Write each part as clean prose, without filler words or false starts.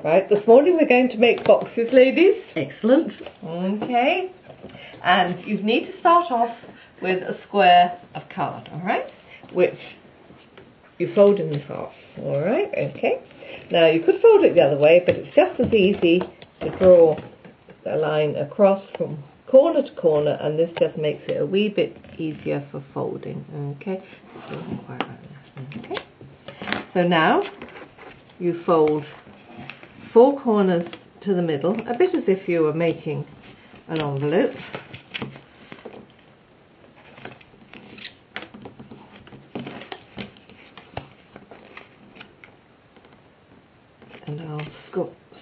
Right, this morning we're going to make boxes, ladies. Excellent. Okay. And you need to start off with a square of card, alright? Which you fold in half, alright? Okay. Now you could fold it the other way, but it's just as easy to draw a line across from corner to corner, and this just makes it a wee bit easier for folding. Okay. It doesn't quite like that. Okay. So now you fold 4 corners to the middle, a bit as if you were making an envelope. And I'll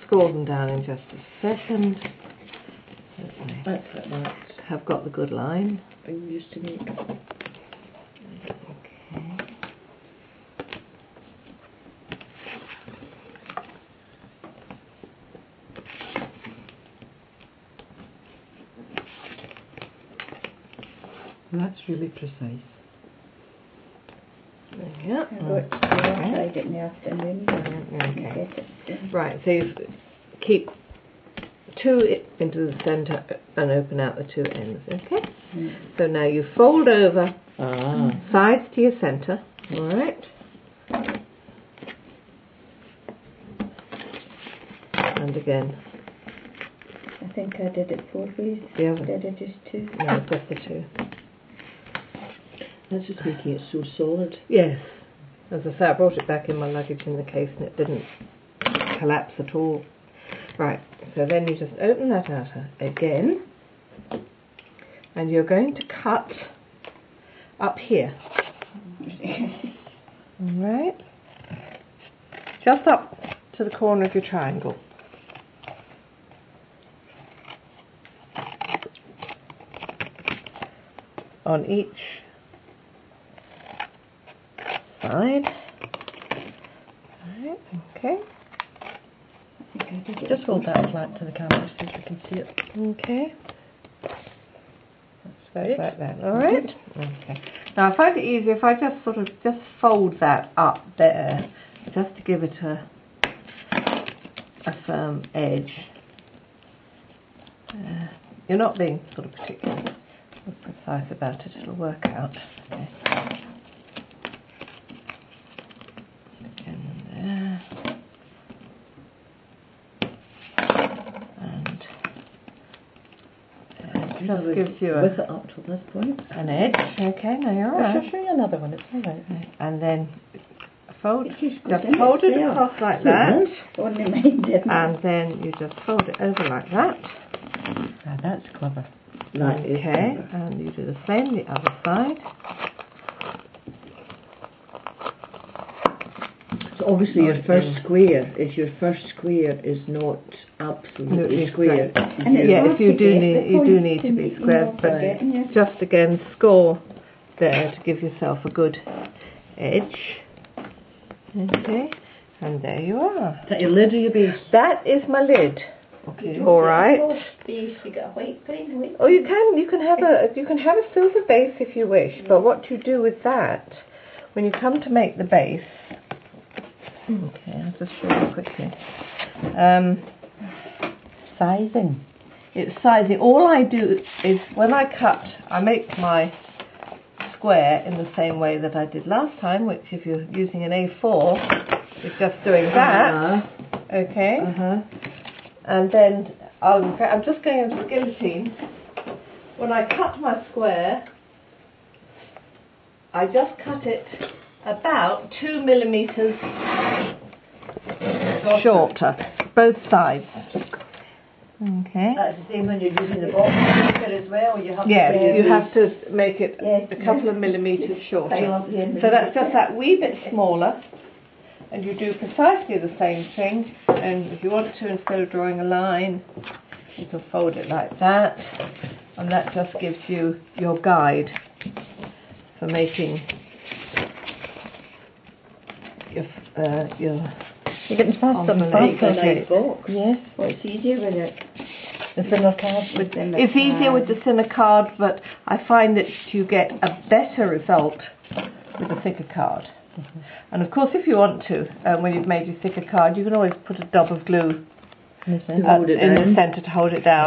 score them down in just a second. That's like that. Have got the good line. Are you used to make? Okay. That's really precise. Yeah. Tried it in the afternoon. Okay. Right, so you keep 2 into the centre and open out the 2 ends, okay? So now you fold over sides to your centre, alright? And again. I think I did it 4 ways. Yeah. Did I just 2? No, just the 2. That's just making it so solid. Yes. As I say, I brought it back in my luggage in the case and it didn't collapse at all. Right, so then you just open that out again, and you're going to cut up here. Alright? Just up to the corner of your triangle. On each side. Alright, okay. Just hold that flat to the camera so you can see it. Okay. That's like that. Alright? Okay. Now I find it easier if I just sort of fold that up there, just to give it a firm edge. You're not being sort of particularly precise about it, it'll work out. Okay. Again there. Just gives you with it up to this point. An edge. Okay, now you're all right. I'll show you another one, it's alright. And then fold it across like that. And then you just fold it over like that. Now that's clever. Okay, and you do the same the other side. So obviously your first square is not absolutely square. Yeah, if you do need to be square, but just again score there to give yourself a good edge. Okay, and there you are. Is that your lid or your base? That is my lid. Okay. All right. You got a white plate. Oh, you can have a silver base if you wish. But what you do with that, when you come to make the base, okay, I'll just show you quickly. Sizing. It's sizing. All I do is when I cut, I make my square in the same way that I did last time, which if you're using an A4, is just doing that. Okay. And then I'm just going into the guillotine. When I cut my square, I just cut it about 2 millimeters shorter, both sides. Okay. That's the same when you're using the box as well. You have to make it a couple of millimeters shorter. So that's just that wee bit smaller. And you do precisely the same thing, and if you want to, instead of drawing a line, you can fold it like that, and that just gives you your guide for making your You're getting faster and faster. box. Yes. Well, it's easier with it. The thinner card. It's easier with the thinner card, but I find that you get a better result with a thicker card. And of course, if you want to, when you've made your thicker card, you can always put a dab of glue hold it in down. the centre to hold it down.